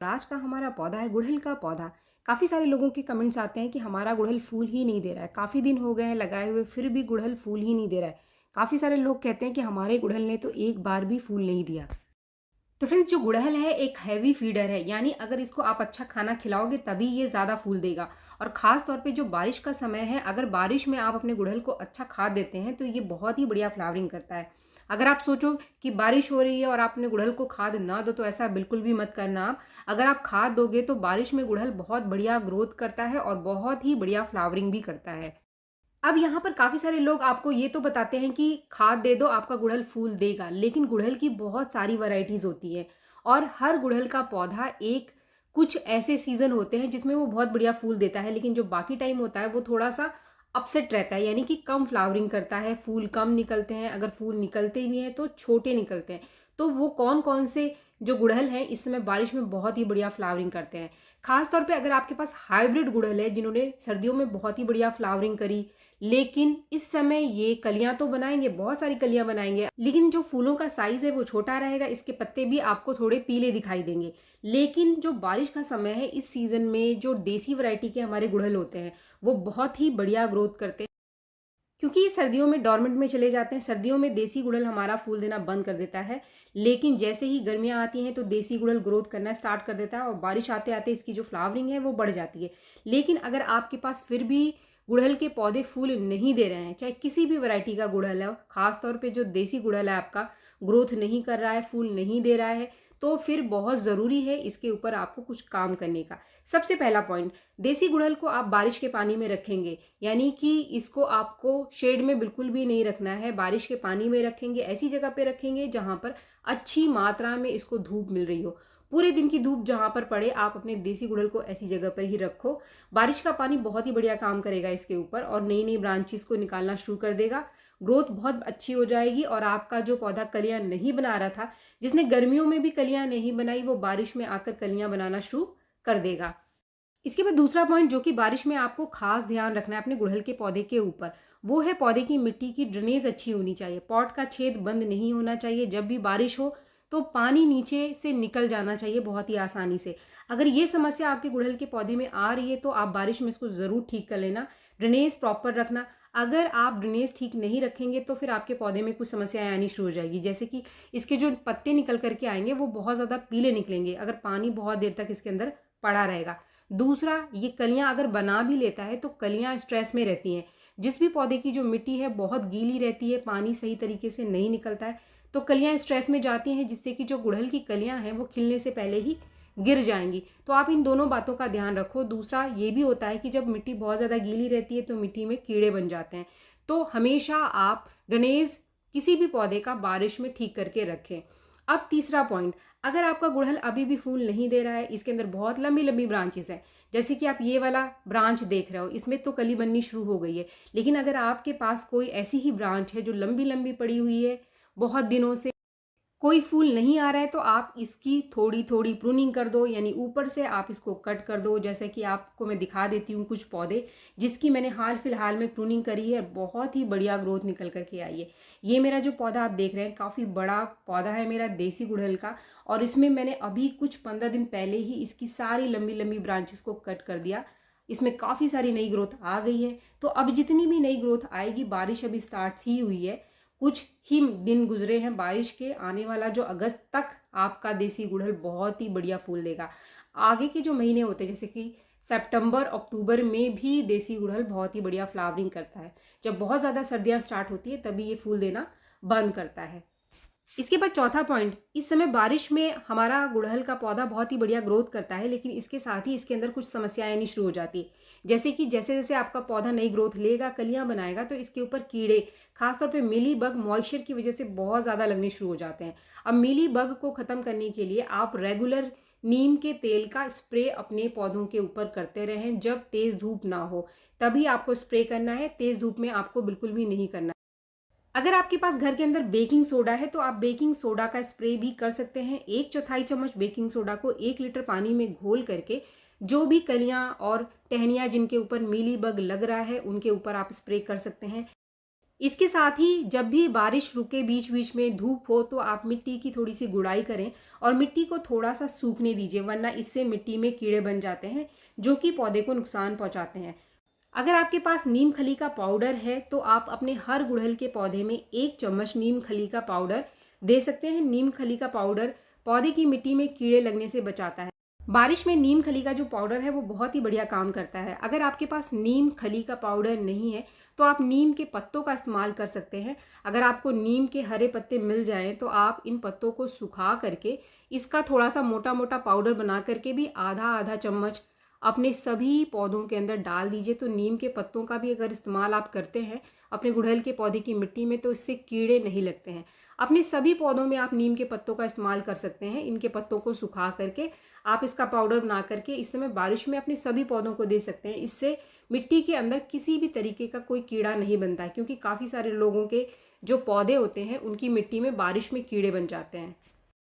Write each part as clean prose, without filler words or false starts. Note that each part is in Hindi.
आज का हमारा पौधा है गुड़हल का पौधा। काफ़ी सारे लोगों के कमेंट्स आते हैं कि हमारा गुड़हल फूल ही नहीं दे रहा है, काफ़ी दिन हो गए हैं लगाए हुए फिर भी गुड़हल फूल ही नहीं दे रहा है। काफ़ी सारे लोग कहते हैं कि हमारे गुड़हल ने तो एक बार भी फूल नहीं दिया। तो फ्रेंड्स, जो गुड़हल है एक हैवी फीडर है, यानी अगर इसको आप अच्छा खाना खिलाओगे तभी ये ज़्यादा फूल देगा। और ख़ास तौर पे जो बारिश का समय है, अगर बारिश में आप अपने गुड़हल को अच्छा खाद देते हैं तो ये बहुत ही बढ़िया फ्लावरिंग करता है। अगर आप सोचो कि बारिश हो रही है और आप अपने गुड़हल को खाद ना दो, तो ऐसा बिल्कुल भी मत करना आप। अगर आप खाद दोगे तो बारिश में गुड़हल बहुत बढ़िया ग्रोथ करता है और बहुत ही बढ़िया फ्लावरिंग भी करता है। अब यहाँ पर काफ़ी सारे लोग आपको ये तो बताते हैं कि खाद दे दो आपका गुड़हल फूल देगा, लेकिन गुड़हल की बहुत सारी वैरायटीज़ होती हैं और हर गुड़हल का पौधा एक कुछ ऐसे सीज़न होते हैं जिसमें वो बहुत बढ़िया फूल देता है, लेकिन जो बाकी टाइम होता है वो थोड़ा सा अपसेट रहता है, यानी कि कम फ्लावरिंग करता है, फूल कम निकलते हैं, अगर फूल निकलते भी हैं तो छोटे निकलते हैं। तो वो कौन कौन से जो गुड़हल हैं इस समय बारिश में बहुत ही बढ़िया फ्लावरिंग करते हैं। खास तौर पे अगर आपके पास हाइब्रिड गुड़हल है जिन्होंने सर्दियों में बहुत ही बढ़िया फ्लावरिंग करी, लेकिन इस समय ये कलियां तो बनाएंगे, बहुत सारी कलियां बनाएंगे, लेकिन जो फूलों का साइज है वो छोटा रहेगा, इसके पत्ते भी आपको थोड़े पीले दिखाई देंगे। लेकिन जो बारिश का समय है इस सीजन में जो देसी वैरायटी के हमारे गुड़हल होते हैं वो बहुत ही बढ़िया ग्रोथ करते हैं, क्योंकि ये सर्दियों में डॉर्मेंट में चले जाते हैं। सर्दियों में देसी गुड़हल हमारा फूल देना बंद कर देता है, लेकिन जैसे ही गर्मियां आती हैं तो देसी गुड़हल ग्रोथ करना स्टार्ट कर देता है और बारिश आते आते इसकी जो फ्लावरिंग है वो बढ़ जाती है। लेकिन अगर आपके पास फिर भी गुड़हल के पौधे फूल नहीं दे रहे हैं, चाहे किसी भी वैरायटी का गुड़हल है, खासतौर पर जो देसी गुड़हल है आपका ग्रोथ नहीं कर रहा है, फूल नहीं दे रहा है, तो फिर बहुत ज़रूरी है इसके ऊपर आपको कुछ काम करने का। सबसे पहला पॉइंट, देसी गुड़हल को आप बारिश के पानी में रखेंगे, यानी कि इसको आपको शेड में बिल्कुल भी नहीं रखना है, बारिश के पानी में रखेंगे, ऐसी जगह पे रखेंगे जहां पर अच्छी मात्रा में इसको धूप मिल रही हो। पूरे दिन की धूप जहां पर पड़े आप अपने देसी गुड़हल को ऐसी जगह पर ही रखो। बारिश का पानी बहुत ही बढ़िया काम करेगा इसके ऊपर और नई नई ब्रांचेस को निकालना शुरू कर देगा, ग्रोथ बहुत अच्छी हो जाएगी और आपका जो पौधा कलियां नहीं बना रहा था, जिसने गर्मियों में भी कलियां नहीं बनाई, वो बारिश में आकर कलियां बनाना शुरू कर देगा। इसके बाद दूसरा पॉइंट जो कि बारिश में आपको खास ध्यान रखना है अपने गुड़हल के पौधे के ऊपर, वो है पौधे की मिट्टी की ड्रेनेज अच्छी होनी चाहिए। पॉट का छेद बंद नहीं होना चाहिए। जब भी बारिश हो तो पानी नीचे से निकल जाना चाहिए बहुत ही आसानी से। अगर ये समस्या आपके गुड़हल के पौधे में आ रही है तो आप बारिश में इसको ज़रूर ठीक कर लेना, ड्रेनेज प्रॉपर रखना। अगर आप ड्रेनेज ठीक नहीं रखेंगे तो फिर आपके पौधे में कुछ समस्याएं आनी शुरू हो जाएगी, जैसे कि इसके जो पत्ते निकल करके आएंगे वो बहुत ज़्यादा पीले निकलेंगे अगर पानी बहुत देर तक इसके अंदर पड़ा रहेगा। दूसरा, ये कलियां अगर बना भी लेता है तो कलियां स्ट्रेस में रहती हैं। जिस भी पौधे की जो मिट्टी है बहुत गीली रहती है, पानी सही तरीके से नहीं निकलता है, तो कलियां स्ट्रेस में जाती हैं, जिससे कि जो गुड़हल की कलियां हैं वो खिलने से पहले ही गिर जाएंगी। तो आप इन दोनों बातों का ध्यान रखो। दूसरा ये भी होता है कि जब मिट्टी बहुत ज़्यादा गीली रहती है तो मिट्टी में कीड़े बन जाते हैं, तो हमेशा आप ड्रेनेज किसी भी पौधे का बारिश में ठीक करके रखें। अब तीसरा पॉइंट, अगर आपका गुड़हल अभी भी फूल नहीं दे रहा है, इसके अंदर बहुत लंबी लंबी ब्रांचेस हैं, जैसे कि आप ये वाला ब्रांच देख रहे हो, इसमें तो कली बननी शुरू हो गई है, लेकिन अगर आपके पास कोई ऐसी ही ब्रांच है जो लंबी लंबी पड़ी हुई है, बहुत दिनों से कोई फूल नहीं आ रहा है, तो आप इसकी थोड़ी थोड़ी प्रूनिंग कर दो, यानी ऊपर से आप इसको कट कर दो। जैसे कि आपको मैं दिखा देती हूँ कुछ पौधे जिसकी मैंने हाल फिलहाल में प्रूनिंग करी है, बहुत ही बढ़िया ग्रोथ निकल करके आई है। ये मेरा जो पौधा आप देख रहे हैं काफ़ी बड़ा पौधा है मेरा देसी गुड़हल का, और इसमें मैंने अभी कुछ 15 दिन पहले ही इसकी सारी लंबी लंबी ब्रांचेस को कट कर दिया। इसमें काफ़ी सारी नई ग्रोथ आ गई है। तो अब जितनी भी नई ग्रोथ आएगी, बारिश अभी स्टार्ट ही हुई है, कुछ ही दिन गुजरे हैं बारिश के, आने वाला जो अगस्त तक आपका देसी गुड़हल बहुत ही बढ़िया फूल देगा। आगे के जो महीने होते हैं जैसे कि सितंबर अक्टूबर में भी देसी गुड़हल बहुत ही बढ़िया फ्लावरिंग करता है। जब बहुत ज़्यादा सर्दियाँ स्टार्ट होती है तभी ये फूल देना बंद करता है। इसके बाद चौथा पॉइंट, इस समय बारिश में हमारा गुड़हल का पौधा बहुत ही बढ़िया ग्रोथ करता है, लेकिन इसके साथ ही इसके अंदर कुछ समस्याएं आनी शुरू हो जाती है। जैसे कि जैसे जैसे आपका पौधा नई ग्रोथ लेगा, कलियां बनाएगा, तो इसके ऊपर कीड़े, खासतौर पे मीली बग मॉइस्चर की वजह से बहुत ज़्यादा लगने शुरू हो जाते हैं। अब मीली बग को ख़त्म करने के लिए आप रेगुलर नीम के तेल का स्प्रे अपने पौधों के ऊपर करते रहें। जब तेज़ धूप ना हो तभी आपको स्प्रे करना है, तेज़ धूप में आपको बिल्कुल भी नहीं करना। अगर आपके पास घर के अंदर बेकिंग सोडा है तो आप बेकिंग सोडा का स्प्रे भी कर सकते हैं। 1/4 चम्मच बेकिंग सोडा को 1 लीटर पानी में घोल करके जो भी कलियां और टहनियां जिनके ऊपर मीली बग लग रहा है उनके ऊपर आप स्प्रे कर सकते हैं। इसके साथ ही जब भी बारिश रुके, बीच बीच में धूप हो, तो आप मिट्टी की थोड़ी सी गुड़ाई करें और मिट्टी को थोड़ा सा सूखने दीजिए, वरना इससे मिट्टी में कीड़े बन जाते हैं जो कि पौधे को नुकसान पहुंचाते हैं। अगर आपके पास नीम खली का पाउडर है तो आप अपने हर गुड़हल के पौधे में 1 चम्मच नीम खली का पाउडर दे सकते हैं। नीम खली का पाउडर पौधे की मिट्टी में कीड़े लगने से बचाता है। बारिश में नीम खली का जो पाउडर है वो बहुत ही बढ़िया काम करता है। अगर आपके पास नीम खली का पाउडर नहीं है तो आप नीम के पत्तों का इस्तेमाल कर सकते हैं। अगर आपको नीम के हरे पत्ते मिल जाएं तो आप इन पत्तों को सुखा करके इसका थोड़ा सा मोटा मोटा पाउडर बना करके भी आधा आधा चम्मच अपने सभी पौधों के अंदर डाल दीजिए। तो नीम के पत्तों का भी अगर इस्तेमाल आप करते हैं अपने गुड़हल के पौधे की मिट्टी में तो इससे कीड़े नहीं लगते हैं। अपने सभी पौधों में आप नीम के पत्तों का इस्तेमाल कर सकते हैं। इनके पत्तों को सुखा करके आप इसका पाउडर बना करके इस समय बारिश में अपने सभी पौधों को दे सकते हैं। इससे मिट्टी के अंदर किसी भी तरीके का कोई कीड़ा नहीं बनता है, क्योंकि काफ़ी सारे लोगों के जो पौधे होते हैं उनकी मिट्टी में बारिश में कीड़े बन जाते हैं।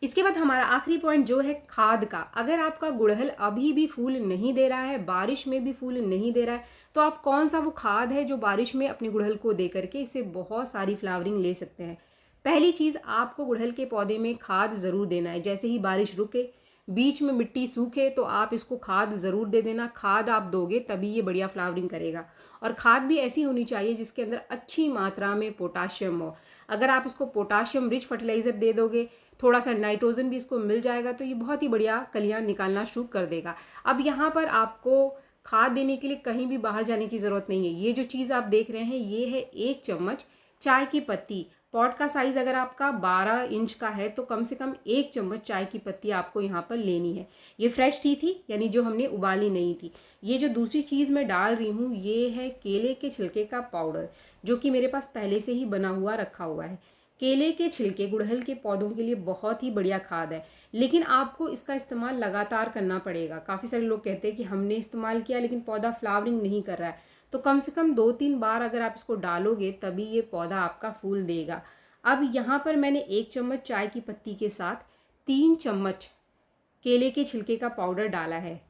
इसके बाद हमारा आखिरी पॉइंट जो है खाद का। अगर आपका गुड़हल अभी भी फूल नहीं दे रहा है, बारिश में भी फूल नहीं दे रहा है, तो आप कौन सा वो खाद है जो बारिश में अपने गुड़हल को दे करके इससे बहुत सारी फ्लावरिंग ले सकते हैं। पहली चीज़, आपको गुड़हल के पौधे में खाद ज़रूर देना है। जैसे ही बारिश रुके, बीच में मिट्टी सूखे, तो आप इसको खाद ज़रूर दे देना। खाद आप दोगे तभी ये बढ़िया फ्लावरिंग करेगा। और खाद भी ऐसी होनी चाहिए जिसके अंदर अच्छी मात्रा में पोटाशियम हो। अगर आप इसको पोटाशियम रिच फर्टिलाइज़र दे दोगे, थोड़ा सा नाइट्रोजन भी इसको मिल जाएगा, तो ये बहुत ही बढ़िया कलियां निकालना शुरू कर देगा। अब यहाँ पर आपको खाद देने के लिए कहीं भी बाहर जाने की ज़रूरत नहीं है। ये जो चीज़ आप देख रहे हैं ये है 1 चम्मच चाय की पत्ती। पॉट का साइज़ अगर आपका 12 इंच का है तो कम से कम 1 चम्मच चाय की पत्ती आपको यहाँ पर लेनी है। ये फ्रेश टी थी, यानी जो हमने उबाली नहीं थी। ये जो दूसरी चीज़ मैं डाल रही हूँ ये है केले के छिलके का पाउडर, जो कि मेरे पास पहले से ही बना हुआ रखा हुआ है। केले के छिलके गुड़हल के पौधों के लिए बहुत ही बढ़िया खाद है, लेकिन आपको इसका इस्तेमाल लगातार करना पड़ेगा। काफ़ी सारे लोग कहते हैं कि हमने इस्तेमाल किया लेकिन पौधा फ्लावरिंग नहीं कर रहा है, तो कम से कम 2-3 बार अगर आप इसको डालोगे तभी ये पौधा आपका फूल देगा। अब यहाँ पर मैंने 1 चम्मच चाय की पत्ती के साथ 3 चम्मच केले के छिलके का पाउडर डाला है।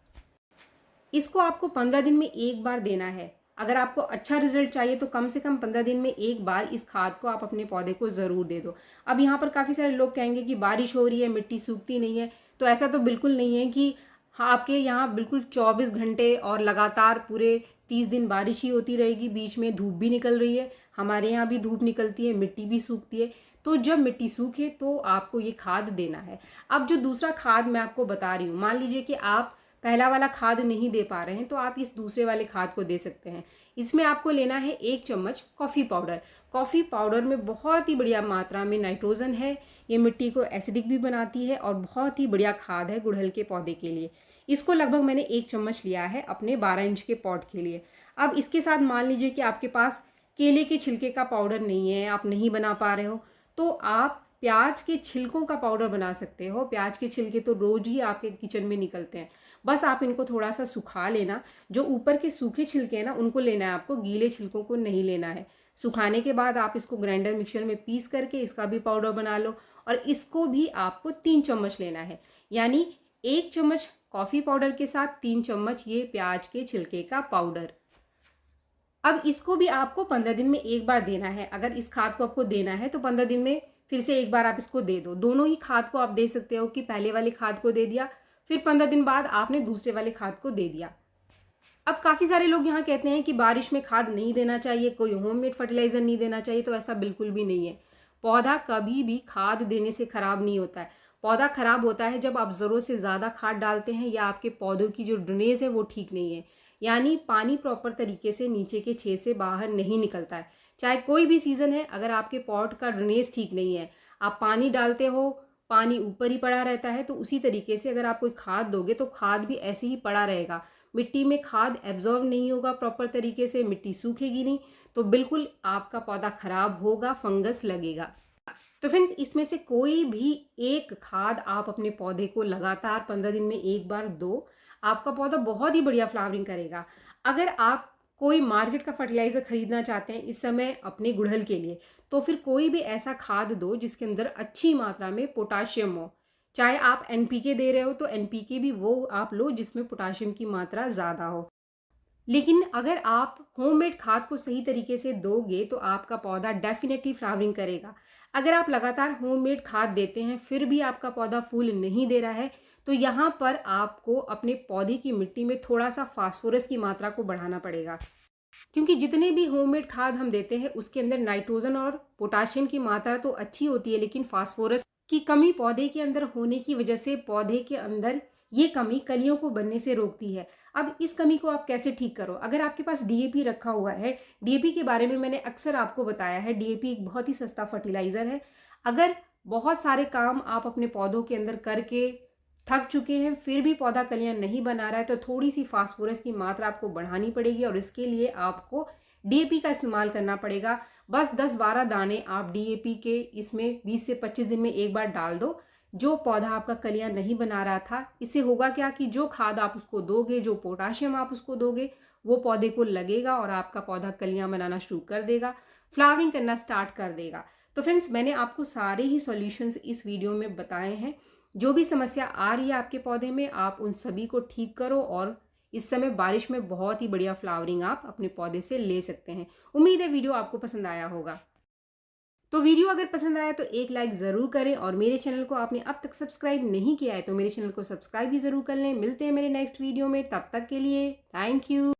इसको आपको 15 दिन में एक बार देना है। अगर आपको अच्छा रिजल्ट चाहिए तो कम से कम 15 दिन में एक बार इस खाद को आप अपने पौधे को ज़रूर दे दो। अब यहाँ पर काफ़ी सारे लोग कहेंगे कि बारिश हो रही है, मिट्टी सूखती नहीं है, तो ऐसा तो बिल्कुल नहीं है कि हाँ आपके यहाँ बिल्कुल 24 घंटे और लगातार पूरे 30 दिन बारिश ही होती रहेगी, बीच में धूप भी निकल रही है। हमारे यहाँ भी धूप निकलती है, मिट्टी भी सूखती है। तो जब मिट्टी सूखे तो आपको ये खाद देना है। अब जो दूसरा खाद मैं आपको बता रही हूँ, मान लीजिए कि आप पहला वाला खाद नहीं दे पा रहे हैं तो आप इस दूसरे वाले खाद को दे सकते हैं। इसमें आपको लेना है 1 चम्मच कॉफ़ी पाउडर। कॉफ़ी पाउडर में बहुत ही बढ़िया मात्रा में नाइट्रोजन है। ये मिट्टी को एसिडिक भी बनाती है और बहुत ही बढ़िया खाद है गुड़हल के पौधे के लिए। इसको लगभग मैंने 1 चम्मच लिया है अपने 12 इंच के पॉट के लिए। अब इसके साथ मान लीजिए कि आपके पास केले के छिलके का पाउडर नहीं है, आप नहीं बना पा रहे हो, तो आप प्याज के छिलकों का पाउडर बना सकते हो। प्याज के छिलके तो रोज ही आपके किचन में निकलते हैं, बस आप इनको थोड़ा सा सुखा लेना। जो ऊपर के सूखे छिलके हैं ना उनको लेना है आपको, गीले छिलकों को नहीं लेना है। सुखाने के बाद आप इसको ग्राइंडर मिक्सर में पीस करके इसका भी पाउडर बना लो, और इसको भी आपको 3 चम्मच लेना है। यानी 1 चम्मच कॉफ़ी पाउडर के साथ 3 चम्मच ये प्याज के छिलके का पाउडर। अब इसको भी आपको 15 दिन में एक बार देना है। अगर इस खाद को आपको देना है तो 15 दिन में फिर से एक बार आप इसको दे दो। दोनों ही खाद को आप दे सकते हो कि पहले वाले खाद को दे दिया, फिर 15 दिन बाद आपने दूसरे वाले खाद को दे दिया। अब काफ़ी सारे लोग यहाँ कहते हैं कि बारिश में खाद नहीं देना चाहिए, कोई होममेड फर्टिलाइज़र नहीं देना चाहिए, तो ऐसा बिल्कुल भी नहीं है। पौधा कभी भी खाद देने से ख़राब नहीं होता है। पौधा ख़राब होता है जब आप ज़रूरत से ज़्यादा खाद डालते हैं या आपके पौधों की जो ड्रेनेज है वो ठीक नहीं है, यानी पानी प्रॉपर तरीके से नीचे के छेद से बाहर नहीं निकलता है। चाहे कोई भी सीज़न है, अगर आपके पॉट का ड्रेनेज ठीक नहीं है, आप पानी डालते हो, पानी ऊपर ही पड़ा रहता है, तो उसी तरीके से अगर आप कोई खाद दोगे तो खाद भी ऐसे ही पड़ा रहेगा। मिट्टी में खाद एब्जॉर्व नहीं होगा प्रॉपर तरीके से, मिट्टी सूखेगी नहीं, तो बिल्कुल आपका पौधा खराब होगा, फंगस लगेगा। तो फ्रेंड्स, इसमें से कोई भी एक खाद आप अपने पौधे को लगातार 15 दिन में एक बार दो, आपका पौधा बहुत ही बढ़िया फ्लावरिंग करेगा। अगर आप कोई मार्केट का फर्टिलाइज़र खरीदना चाहते हैं इस समय अपने गुड़हल के लिए, तो फिर कोई भी ऐसा खाद दो जिसके अंदर अच्छी मात्रा में पोटाशियम हो। चाहे आप एनपीके दे रहे हो तो एनपीके भी वो आप लो जिसमें पोटाशियम की मात्रा ज़्यादा हो। लेकिन अगर आप होममेड खाद को सही तरीके से दोगे तो आपका पौधा डेफिनेटली फ्लावरिंग करेगा। अगर आप लगातार होममेड खाद देते हैं फिर भी आपका पौधा फूल नहीं दे रहा है, तो यहाँ पर आपको अपने पौधे की मिट्टी में थोड़ा सा फास्फोरस की मात्रा को बढ़ाना पड़ेगा। क्योंकि जितने भी होममेड खाद हम देते हैं उसके अंदर नाइट्रोजन और पोटाशियम की मात्रा तो अच्छी होती है, लेकिन फास्फोरस की कमी पौधे के अंदर होने की वजह से पौधे के अंदर ये कमी कलियों को बनने से रोकती है। अब इस कमी को आप कैसे ठीक करो? अगर आपके पास डीएपी रखा हुआ है, डीएपी के बारे में मैंने अक्सर आपको बताया है, डीएपी एक बहुत ही सस्ता फर्टिलाइजर है। अगर बहुत सारे काम आप अपने पौधों के अंदर करके थक चुके हैं फिर भी पौधा कलियां नहीं बना रहा है, तो थोड़ी सी फास्फोरस की मात्रा आपको बढ़ानी पड़ेगी और इसके लिए आपको डीएपी का इस्तेमाल करना पड़ेगा। बस 10-12 दाने आप डीएपी के इसमें 20 से 25 दिन में एक बार डाल दो। जो पौधा आपका कलियां नहीं बना रहा था, इससे होगा क्या कि जो खाद आप उसको दोगे, जो पोटाशियम आप उसको दोगे, वो पौधे को लगेगा और आपका पौधा कलियां बनाना शुरू कर देगा, फ्लावरिंग करना स्टार्ट कर देगा। तो फ्रेंड्स, मैंने आपको सारे ही सॉल्यूशंस इस वीडियो में बताए हैं। जो भी समस्या आ रही है आपके पौधे में, आप उन सभी को ठीक करो और इस समय बारिश में बहुत ही बढ़िया फ्लावरिंग आप अपने पौधे से ले सकते हैं। उम्मीद है वीडियो आपको पसंद आया होगा। तो वीडियो अगर पसंद आया तो एक लाइक ज़रूर करें और मेरे चैनल को आपने अब तक सब्सक्राइब नहीं किया है तो मेरे चैनल को सब्सक्राइब भी ज़रूर कर लें। मिलते हैं मेरे नेक्स्ट वीडियो में, तब तक के लिए थैंक यू।